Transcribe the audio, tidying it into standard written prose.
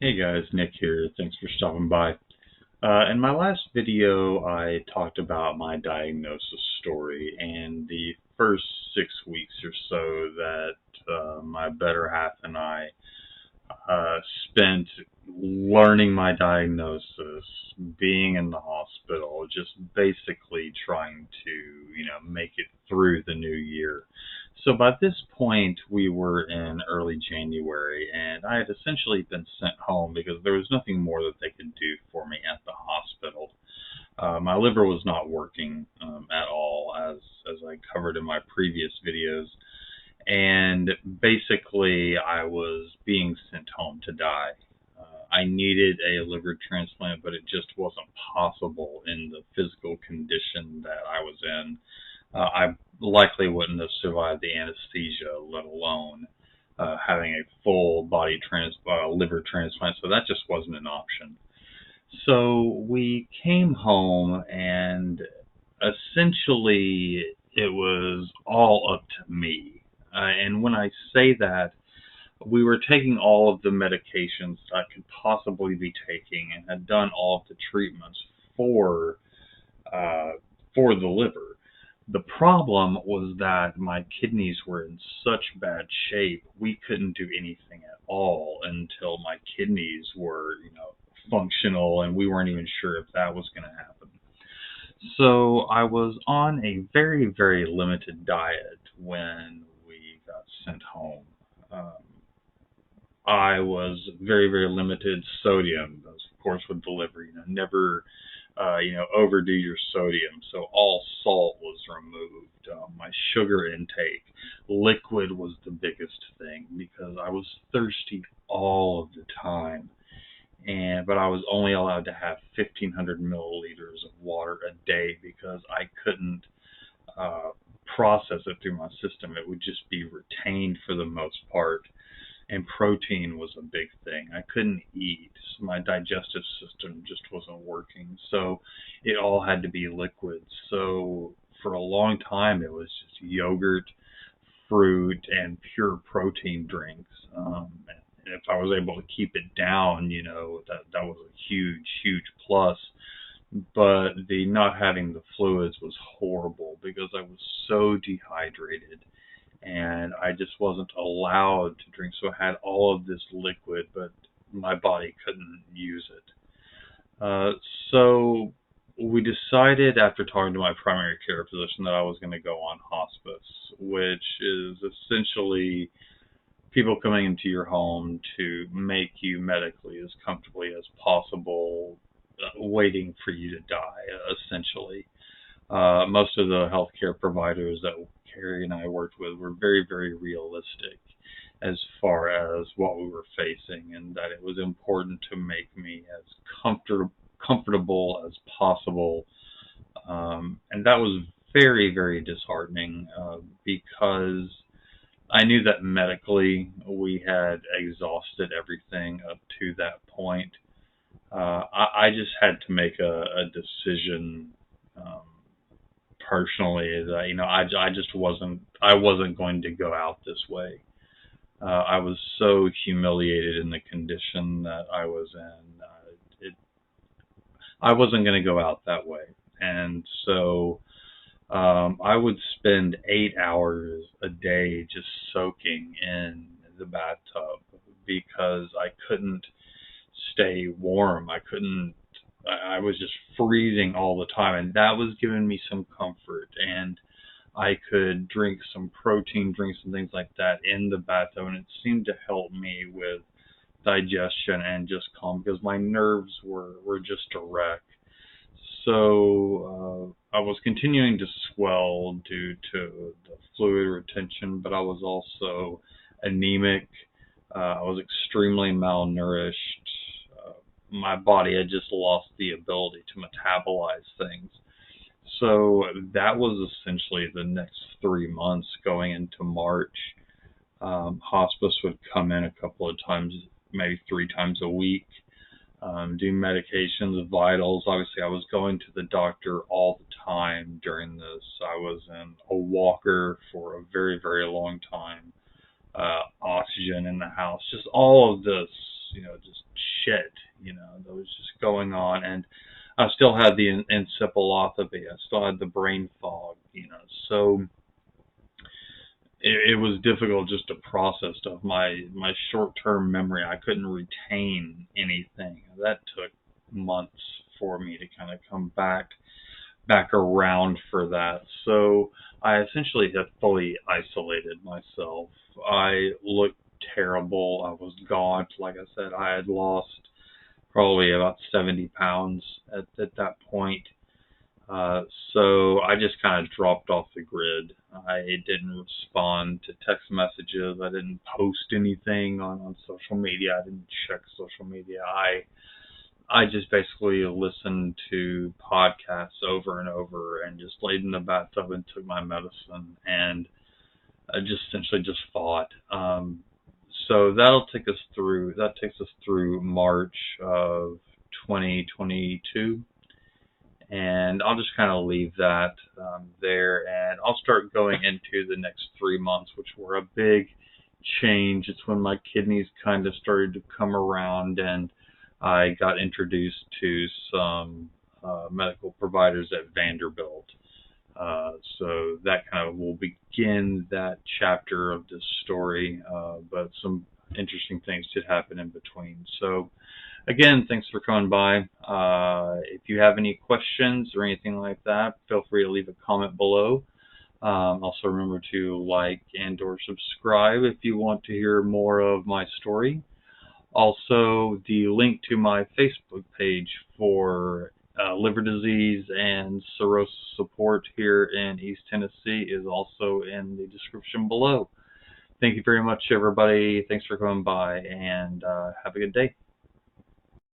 Hey guys, Nick here. Thanks for stopping by. In my last video, I talked about my diagnosis story and the first 6 weeks or so that my better half and I spent learning my diagnosis, being in the hospital, just basically trying to, make it through the new year. So by this point, we were in early January, and I had essentially been sent home because there was nothing more that they could do for me at the hospital. My liver was not working at all, as I covered in my previous videos, and basically I was being sent home to die. I needed a liver transplant, but it just wasn't possible in the physical condition that I was in. I likely wouldn't have survived the anesthesia, let alone having a full body liver transplant, so that just wasn't an option. So we came home, and essentially it was all up to me. And when I say that, we were taking all of the medications that I could possibly be taking and had done all of the treatments for the liver. The problem was that my kidneys were in such bad shape, we couldn't do anything at all until my kidneys were, functional, and we weren't even sure if that was going to happen. So I was on a very, very limited diet when we got sent home. I was very, very limited sodium, of course, with the liver. Never, overdo your sodium. So all salt was removed. My sugar intake, liquid was the biggest thing because I was thirsty all of the time. But I was only allowed to have 1,500 milliliters of water a day because I couldn't process it through my system. It would just be retained for the most part. And protein was a big thing. I couldn't eat. So my digestive system just wasn't working. So it all had to be liquid. So for a long time, it was just yogurt, fruit, and pure protein drinks. And if I was able to keep it down, that was a huge, huge plus. But the not having the fluids was horrible because I was so dehydrated. And I just wasn't allowed to drink. So I had all of this liquid, but my body couldn't use it. So we decided after talking to my primary care physician that I was going to go on hospice, which is essentially people coming into your home to make you medically as comfortably as possible, waiting for you to die, essentially. Most of the healthcare providers that Carrie and I worked with were very, very realistic as far as what we were facing, and that it was important to make me as comfortable as possible. And that was very, very disheartening because I knew that medically we had exhausted everything up to that point. I just had to make a decision personally that I wasn't going to go out this way. I was so humiliated in the condition that I was in. I wasn't going to go out that way, and so I would spend 8 hours a day just soaking in the bathtub because I couldn't stay warm. I was just freezing all the time, and that was giving me some comfort. And I could drink some protein drinks and things like that in the bathtub, and it seemed to help me with digestion and just calm because my nerves were just a wreck. So I was continuing to swell due to the fluid retention, but I was also anemic. I was extremely malnourished. My body had just lost the ability to metabolize things. So that was essentially the next 3 months going into March. Hospice would come in a couple of times, maybe 3 times a week, do medications, vitals. Obviously, I was going to the doctor all the time during this. I was in a walker for a very, very long time. Oxygen in the house, just all of this just shit, that was just going on. And I still had the encephalopathy. I still had the brain fog, so it was difficult just to process stuff. My short-term memory, I couldn't retain anything. That took months for me to kind of come back around for that. So I essentially had fully isolated myself. I looked terrible. I was gaunt. Like I said, I had lost probably about 70 pounds at that point. So I just kind of dropped off the grid. I didn't respond to text messages. I didn't post anything on social media. I didn't check social media. I just basically listened to podcasts over and over and just laid in the bathtub and took my medicine, and I just essentially just fought. So that takes us through March of 2022. And I'll just kind of leave that there, and I'll start going into the next 3 months, which were a big change. It's when my kidneys kind of started to come around, and I got introduced to some medical providers at Vanderbilt. So that kind of will begin that chapter of this story, but some interesting things did happen in between. So again, thanks for coming by. If you have any questions or anything like that, feel free to leave a comment below. Also remember to like and or subscribe if you want to hear more of my story. Also, the link to my Facebook page for liver disease and cirrhosis support here in East Tennessee is also in the description below. Thank you very much, everybody. Thanks for coming by, and have a good day.